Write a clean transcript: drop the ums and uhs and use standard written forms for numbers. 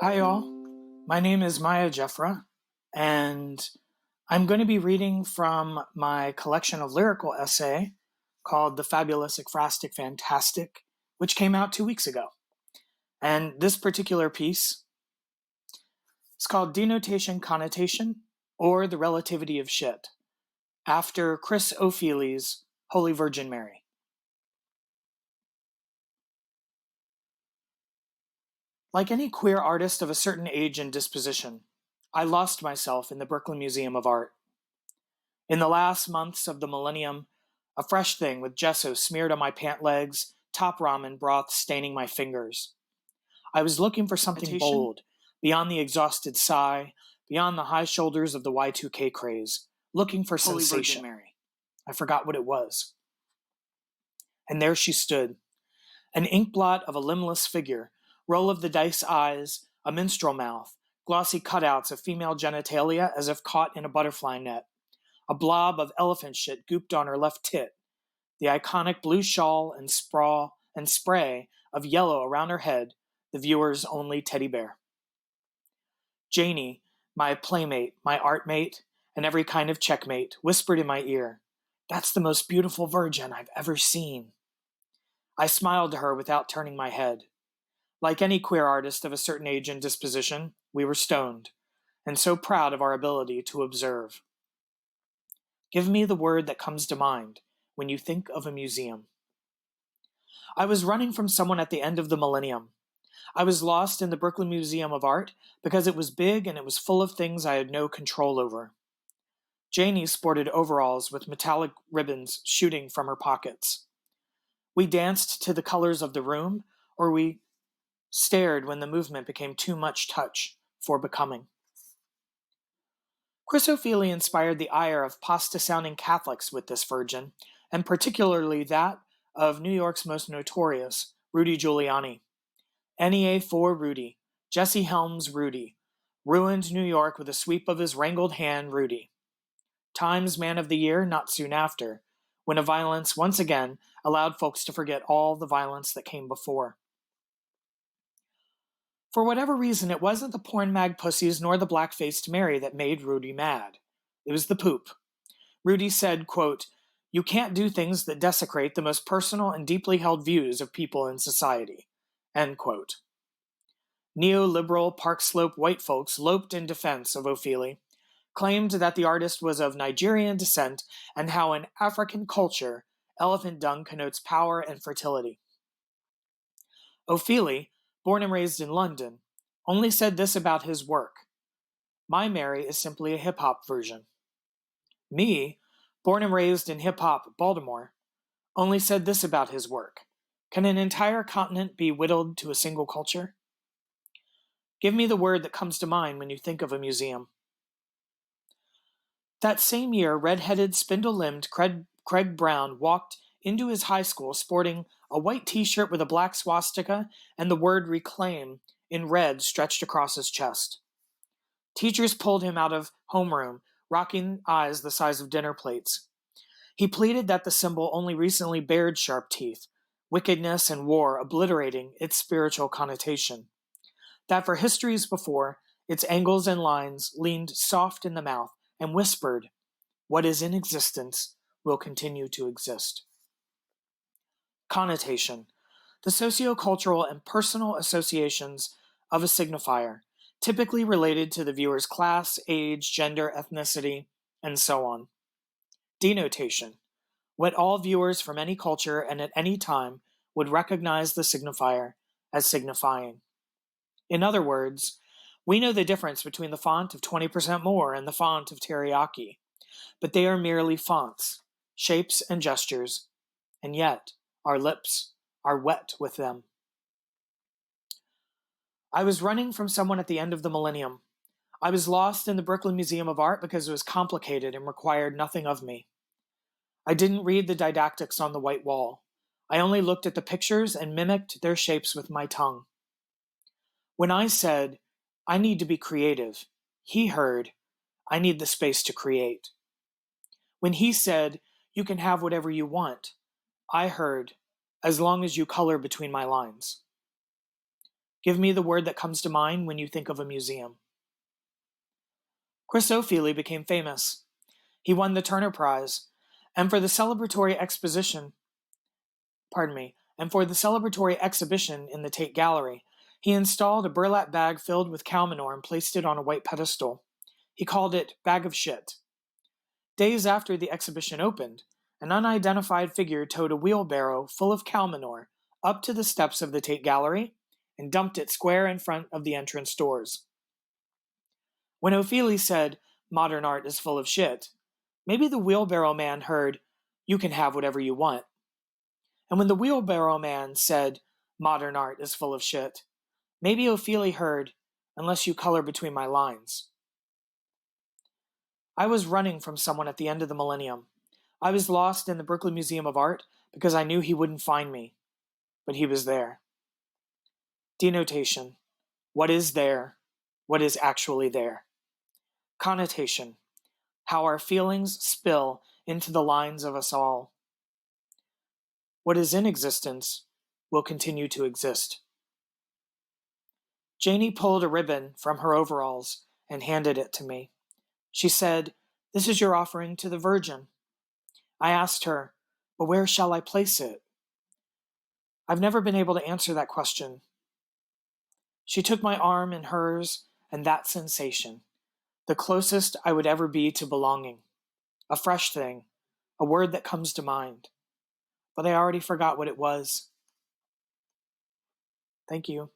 Hi, all. My name is Miah Jeffra, and I'm going to be reading from my collection of lyrical essay called The Fabulous Ekphrastic Fantastic, which came out 2 weeks ago. And this particular piece is called Denotation Connotation, or The Relativity of Shit, after Chris O'Feely's Holy Virgin Mary. Like any queer artist of a certain age and disposition, I lost myself in the Brooklyn Museum of Art. In the last months of the millennium, a fresh thing with gesso smeared on my pant legs, top ramen broth staining my fingers. I was looking for something bold, beyond the exhausted sigh, beyond the high shoulders of the Y2K craze, looking for Holy sensation. Virgin Mary. I forgot what it was. And there she stood, an inkblot of a limbless figure, roll of the dice eyes, a minstrel mouth, glossy cutouts of female genitalia as if caught in a butterfly net, a blob of elephant shit gooped on her left tit, the iconic blue shawl and spray of yellow around her head, the viewer's only teddy bear. Janie, my playmate, my art mate, and every kind of checkmate, whispered in my ear, "That's the most beautiful virgin I've ever seen." I smiled to her without turning my head. Like any queer artist of a certain age and disposition, we were stoned, and so proud of our ability to observe. Give me the word that comes to mind when you think of a museum. I was running from someone at the end of the millennium. I was lost in the Brooklyn Museum of Art because it was big and it was full of things I had no control over. Janie sported overalls with metallic ribbons shooting from her pockets. We danced to the colors of the room, or we stared when the movement became too much touch for becoming. Chris O'Feely inspired the ire of pasta-sounding Catholics with this virgin, and particularly that of New York's most notorious, Rudy Giuliani. NEA for Rudy, Jesse Helms Rudy, ruined New York with a sweep of his wrangled hand Rudy. Times Man of the Year not soon after, when a violence once again allowed folks to forget all the violence that came before. For whatever reason, it wasn't the porn mag pussies nor the black-faced Mary that made Rudy mad. It was the poop. Rudy said, quote, "You can't do things that desecrate the most personal and deeply held views of people in society." End quote. Neoliberal Park Slope white folks loped in defense of O'Feely, claimed that the artist was of Nigerian descent and how in African culture, elephant dung connotes power and fertility. O'Feely, born and raised in London, only said this about his work: "My Mary is simply a hip-hop version." Me, born and raised in hip-hop Baltimore, only said this about his work: "Can an entire continent be whittled to a single culture?" Give me the word that comes to mind when you think of a museum. That same year, red-headed, spindle-limbed Craig Brown walked into his high school sporting a white t-shirt with a black swastika and the word "reclaim" in red stretched across his chest. Teachers pulled him out of homeroom, rocking eyes the size of dinner plates. He pleaded that the symbol only recently bared sharp teeth, wickedness and war obliterating its spiritual connotation. That for histories before, its angles and lines leaned soft in the mouth and whispered, "What is in existence will continue to exist." Connotation: the sociocultural and personal associations of a signifier, typically related to the viewer's class, age, gender, ethnicity, and so on. Denotation: what all viewers from any culture and at any time would recognize the signifier as signifying. In other words, we know the difference between the font of 20% more and the font of teriyaki, but they are merely fonts, shapes, and gestures, and yet our lips are wet with them. I was running from someone at the end of the millennium. I was lost in the Brooklyn Museum of Art because it was complicated and required nothing of me. I didn't read the didactics on the white wall. I only looked at the pictures and mimicked their shapes with my tongue. When I said, "I need to be creative," he heard, "I need the space to create." When he said, "You can have whatever you want," I heard, "As long as you color between my lines." Give me the word that comes to mind when you think of a museum. Chris O'Feely became famous. He won the Turner Prize, and for the celebratory exhibition in the Tate Gallery, he installed a burlap bag filled with cow manure and placed it on a white pedestal. He called it Bag of Shit. Days after the exhibition opened, an unidentified figure towed a wheelbarrow full of cow manure up to the steps of the Tate Gallery and dumped it square in front of the entrance doors. When O'Feely said, "Modern art is full of shit," maybe the wheelbarrow man heard, "You can have whatever you want." And when the wheelbarrow man said, "Modern art is full of shit," maybe O'Feely heard, "Unless you color between my lines." I was running from someone at the end of the millennium. I was lost in the Brooklyn Museum of Art because I knew he wouldn't find me, but he was there. Denotation. What is there? What is actually there? Connotation. How our feelings spill into the lines of us all. What is in existence will continue to exist. Janie pulled a ribbon from her overalls and handed it to me. She said, "This is your offering to the Virgin." I asked her, "But where shall I place it?" I've never been able to answer that question. She took my arm in hers, and that sensation, the closest I would ever be to belonging, a fresh thing, a word that comes to mind. But I already forgot what it was. Thank you.